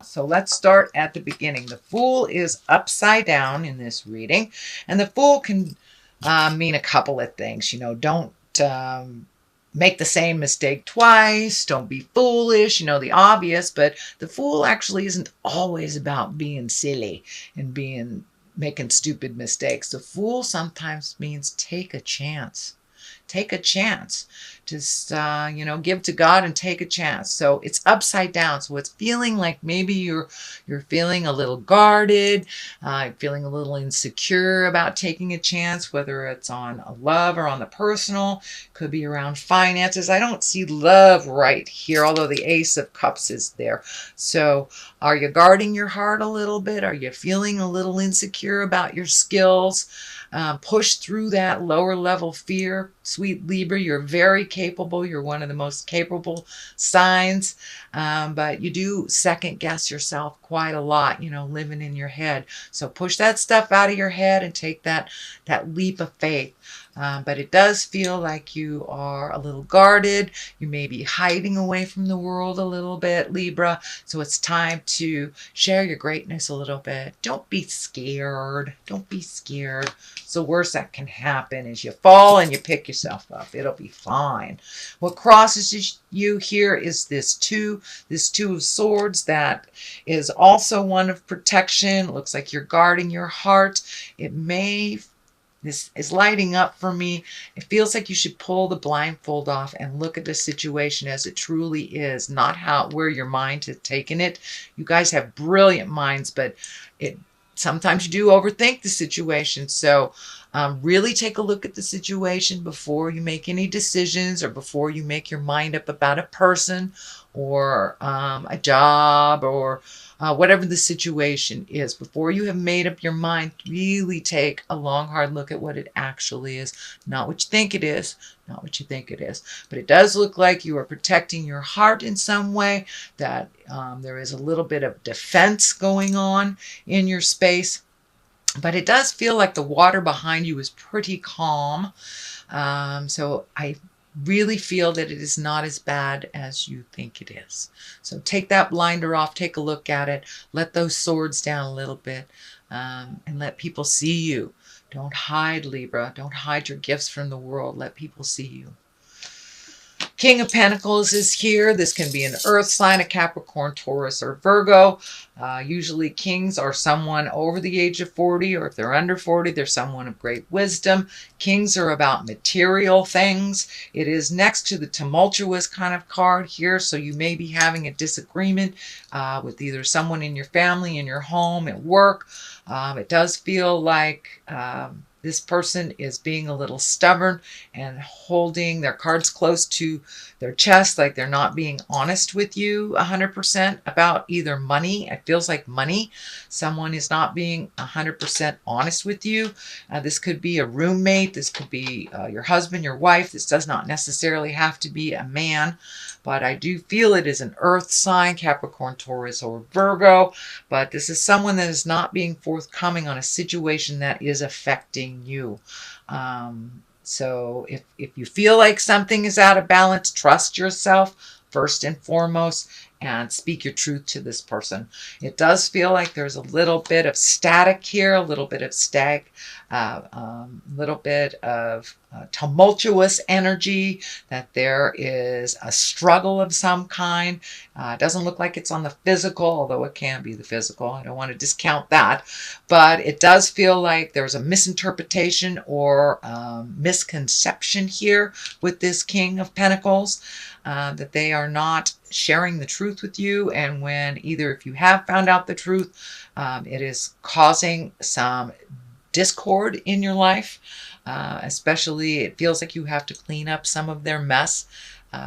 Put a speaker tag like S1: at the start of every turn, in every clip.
S1: So let's start at the beginning. The Fool is upside down in this reading, and the Fool can mean a couple of things. Don't make the same mistake twice. Don't be foolish, the obvious. But the Fool actually isn't always about being silly and making stupid mistakes. The Fool sometimes means take a chance. Take a chance. Just, give to God and take a chance. So it's upside down. So it's feeling like maybe you're feeling a little guarded, feeling a little insecure about taking a chance, whether it's on a love or on the personal. Could be around finances. I don't see love right here, although the Ace of Cups is there. So are you guarding your heart a little bit? Are you feeling a little insecure about your skills? Push through that lower level fear. Sweet Libra, you're very capable. You're one of the most capable signs. But you do second guess yourself quite a lot, living in your head. So push that stuff out of your head and take that leap of faith. But it does feel like you are a little guarded. You may be hiding away from the world a little bit, Libra. So it's time to share your greatness a little bit. Don't be scared. Don't be scared. It's the worst that can happen is you fall and you pick yourself up. It'll be fine. What crosses you here is this two of swords that is also one of protection. It looks like you're guarding your heart. This is lighting up for me. It feels like you should pull the blindfold off and look at the situation as it truly is, not where your mind has taken it. You guys have brilliant minds, but sometimes you do overthink the situation. So really take a look at the situation before you make any decisions or before you make your mind up about a person or a job or whatever the situation is. Before you have made up your mind, really take a long, hard look at what it actually is. Not what you think it is. Not what you think it is. But it does look like you are protecting your heart in some way, that there is a little bit of defense going on in your space. But it does feel like the water behind you is pretty calm. So I really feel that it is not as bad as you think it is. So take that blinder off, take a look at it, let those swords down a little bit, and let people see you. Don't hide, Libra. Don't hide your gifts from the world. Let people see you. King of Pentacles is here. This can be an earth sign, a Capricorn, Taurus, or Virgo. Usually kings are someone over the age of 40, or if they're under 40, they're someone of great wisdom. Kings are about material things. It is next to the tumultuous kind of card here, so you may be having a disagreement with either someone in your family, in your home, at work. It does feel like this person is being a little stubborn and holding their cards close to their chest, like they're not being honest with you 100% about either money. It feels like money. Someone is not being 100% honest with you. This could be a roommate. This could be your husband, your wife. This does not necessarily have to be a man, but I do feel it is an earth sign, Capricorn, Taurus, or Virgo. But this is someone that is not being forthcoming on a situation that is affecting you. So if you feel like something is out of balance, trust yourself first and foremost and speak your truth to this person. It does feel like there's a little bit of static here, a little bit of little bit of tumultuous energy, that there is a struggle of some kind. It doesn't look like it's on the physical, although it can be the physical. I don't want to discount that. But it does feel like there's a misinterpretation or misconception here with this King of Pentacles, that they are not sharing the truth with you. And when either if you have found out the truth, it is causing some discord in your life. Especially it feels like you have to clean up some of their mess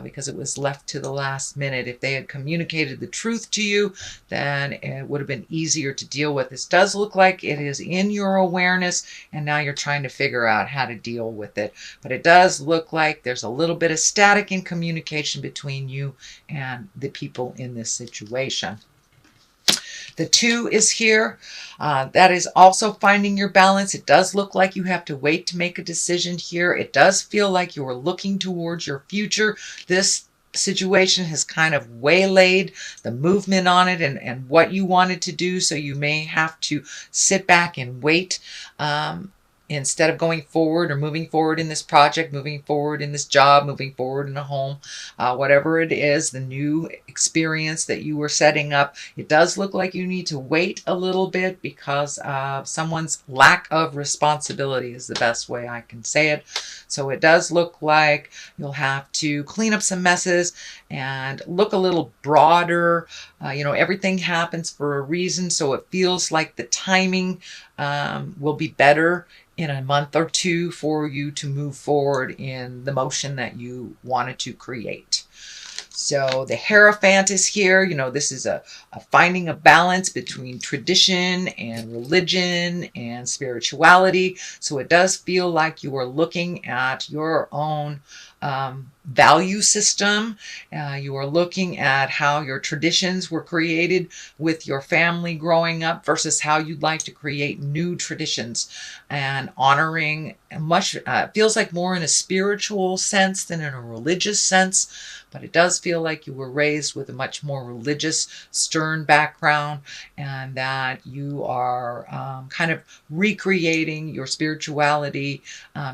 S1: because it was left to the last minute. If they had communicated the truth to you, then it would have been easier to deal with. This does look like it is in your awareness, and now you're trying to figure out how to deal with it. But it does look like there's a little bit of static in communication between you and the people in this situation. The 2 is here. That is also finding your balance. It does look like you have to wait to make a decision here. It does feel like you are looking towards your future. This situation has kind of waylaid the movement on it and what you wanted to do. So you may have to sit back and wait. Instead of going forward or moving forward in this project, moving forward in this job, moving forward in a home, whatever it is, the new experience that you were setting up, it does look like you need to wait a little bit because of someone's lack of responsibility is the best way I can say it. So it does look like you'll have to clean up some messes and look a little broader. Everything happens for a reason, so it feels like the timing will be better in a month or two for you to move forward in the motion that you wanted to create. So the Hierophant is here. This is a finding a balance between tradition and religion and spirituality. So it does feel like you are looking at your own value system. You are looking at how your traditions were created with your family growing up versus how you'd like to create new traditions, and honoring much feels like more in a spiritual sense than in a religious sense. But it does feel like you were raised with a much more religious, stern background, and that you are kind of recreating your spirituality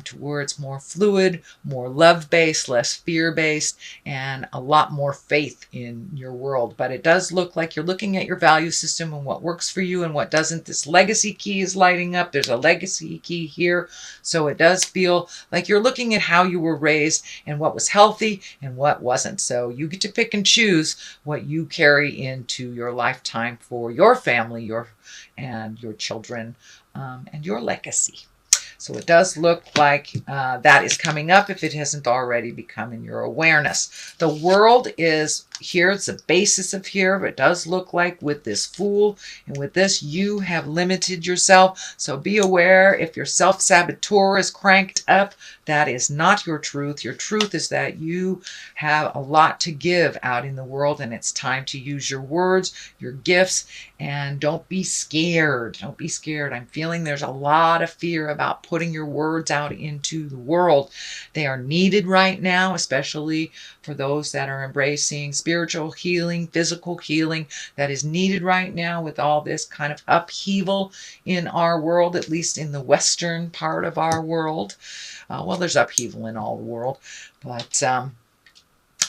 S1: towards more fluid, more love-based, less fear-based, and a lot more faith in your world. But it does look like you're looking at your value system and what works for you and what doesn't. This legacy key is lighting up. There's a legacy key here. So it does feel like you're looking at how you were raised and what was healthy and what wasn't. So you get to pick and choose what you carry into your lifetime for your family, and your children, and your legacy. So it does look like that is coming up if it hasn't already become in your awareness. The World is here. It's the basis of here. But it does look like with this Fool and with this, you have limited yourself. So be aware if your self-saboteur is cranked up, that is not your truth. Your truth is that you have a lot to give out in the world, and it's time to use your words, your gifts, and don't be scared. Don't be scared. I'm feeling there's a lot of fear about putting your words out into the world. They are needed right now, especially for those that are embracing spiritual healing, physical healing. That is needed right now with all this kind of upheaval in our world, at least in the Western part of our world. Well, there's upheaval in all the world, but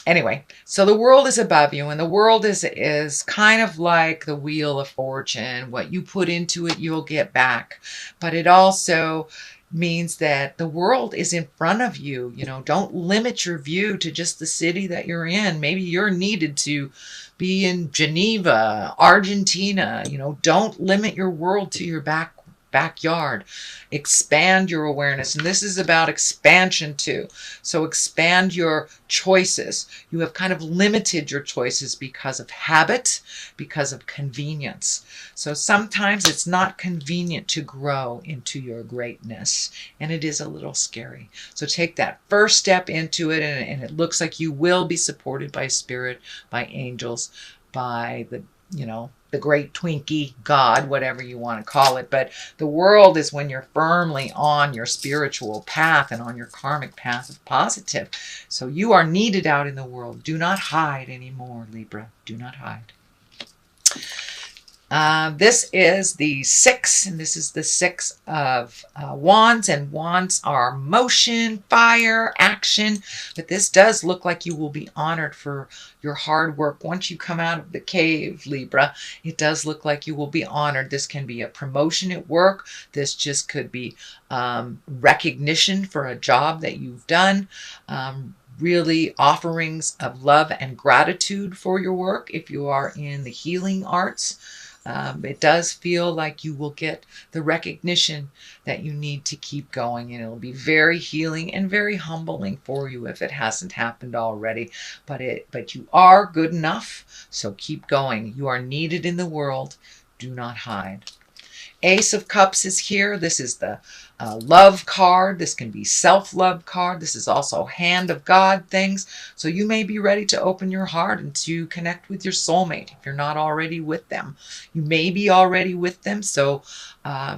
S1: anyway, so the world is above you, and the world is kind of like the wheel of fortune. What you put into it, you'll get back. But it also means that the world is in front of you. Don't limit your view to just the city that you're in. Maybe you're needed to be in Geneva, Argentina. Don't limit your world to your backyard. Expand your awareness, and this is about expansion too. So expand your choices. You have kind of limited your choices because of habit, because of convenience. So sometimes it's not convenient to grow into your greatness, and it is a little scary. So take that first step into it, and it looks like you will be supported by spirit, by angels, by the great Twinkie, God, whatever you want to call it. But the world is when you're firmly on your spiritual path and on your karmic path of positive. So you are needed out in the world. Do not hide anymore, Libra. Do not hide. This is the 6, and this is the 6 of Wands, and Wands are motion, fire, action, but this does look like you will be honored for your hard work. Once you come out of the cave, Libra, it does look like you will be honored. This can be a promotion at work. This just could be recognition for a job that you've done. Really offerings of love and gratitude for your work if you are in the healing arts. It does feel like you will get the recognition that you need to keep going, and it'll be very healing and very humbling for you if it hasn't happened already. But you are good enough, so keep going. You are needed in the world. Do not hide. Ace of Cups is here. This is the love card. This can be self-love card. This is also hand of God things. So you may be ready to open your heart and to connect with your soulmate if you're not already with them. You may be already with them. So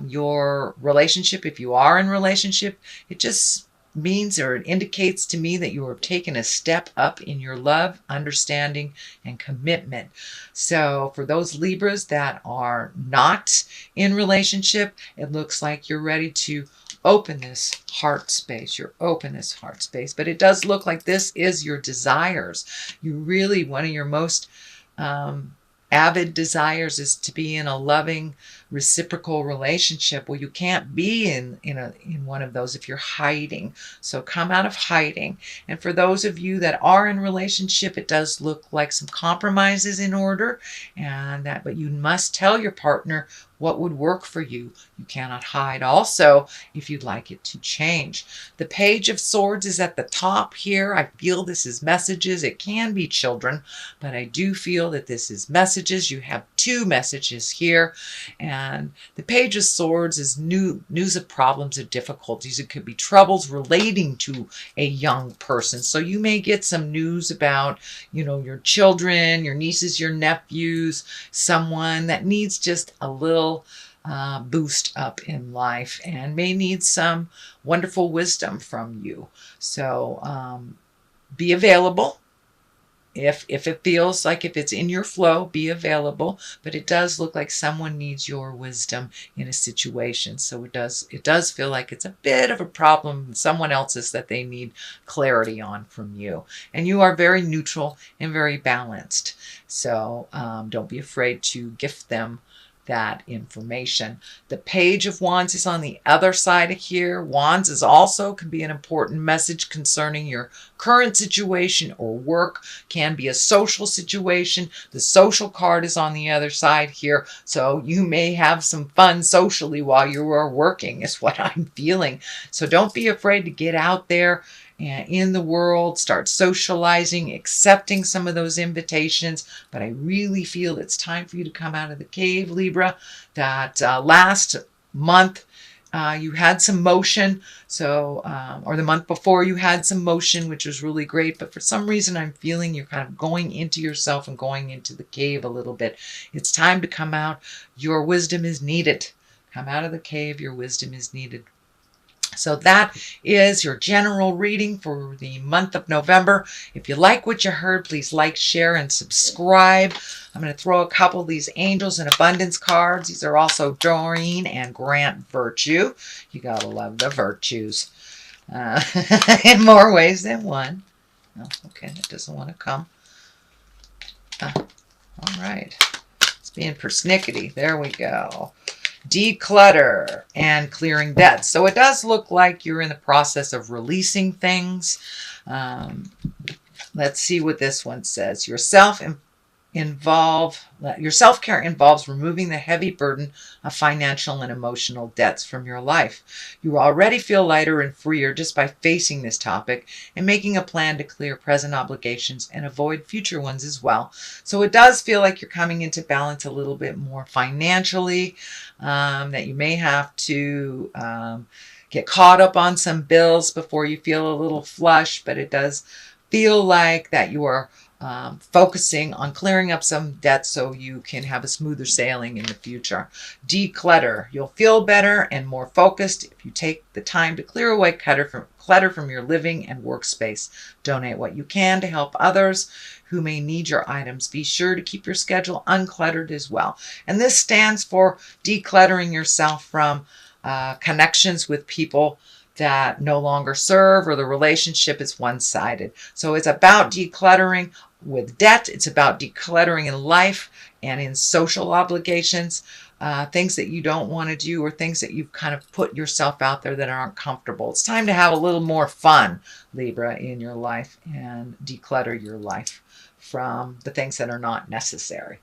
S1: your relationship, if you are in relationship, it just means, or it indicates to me, that you are taking a step up in your love, understanding, and commitment. So for those Libras that are not in relationship, it looks like you're ready to open this heart space. You're open this heart space. But it does look like this is your desires. You really, one of your most avid desires is to be in a loving, reciprocal relationship. Well, you can't be in one of those if you're hiding. So come out of hiding. And for those of you that are in relationship, it does look like some compromises in order, but you must tell your partner what would work for you. You cannot hide also if you'd like it to change. The Page of Swords is at the top here. I feel this is messages. It can be children, but I do feel that this is messages. You have two messages here. And the Page of Swords is news of problems and difficulties. It could be troubles relating to a young person. So you may get some news about, your children, your nieces, your nephews, someone that needs just a little boost up in life and may need some wonderful wisdom from you. So be available. If it feels like, if it's in your flow, be available. But it does look like someone needs your wisdom in a situation. So it does feel like it's a bit of a problem, someone else's, that they need clarity on from you. And you are very neutral and very balanced. So don't be afraid to gift them that information. The Page of Wands is on the other side of here. Wands is also can be an important message concerning your current situation or work, can be a social situation. The social card is on the other side here. So you may have some fun socially while you are working, is what I'm feeling. So don't be afraid to get out there and in the world, start socializing, accepting some of those invitations. But I really feel it's time for you to come out of the cave, Libra. That last month you had some motion, or the month before you had some motion, which was really great. But for some reason, I'm feeling you're kind of going into yourself and going into the cave a little bit. It's time to come out. Your wisdom is needed. Come out of the cave. Your wisdom is needed. So that is your general reading for the month of November. If you like what you heard, please like, share, and subscribe. I'm going to throw a couple of these Angels and Abundance cards. These are also Doreen and Grant Virtue. You got to love the virtues in more ways than one. Oh, okay, that doesn't want to come. All right. It's being persnickety. There we go. Declutter and clearing debts. So it does look like you're in the process of releasing things. Let's see what this one says. Your self-care involves removing the heavy burden of financial and emotional debts from your life. You already feel lighter and freer just by facing this topic and making a plan to clear present obligations and avoid future ones as well. So it does feel like you're coming into balance a little bit more financially, that you may have to get caught up on some bills before you feel a little flush, but it does feel like that you are focusing on clearing up some debt so you can have a smoother sailing in the future. Declutter. You'll feel better and more focused if you take the time to clear away clutter from your living and workspace. Donate what you can to help others who may need your items. Be sure to keep your schedule uncluttered as well. And this stands for decluttering yourself from connections with people that no longer serve, or the relationship is one-sided. So it's about decluttering with debt. It's about decluttering in life and in social obligations, things that you don't want to do, or things that you've kind of put yourself out there that aren't comfortable. It's time to have a little more fun, Libra, in your life, and declutter your life from the things that are not necessary.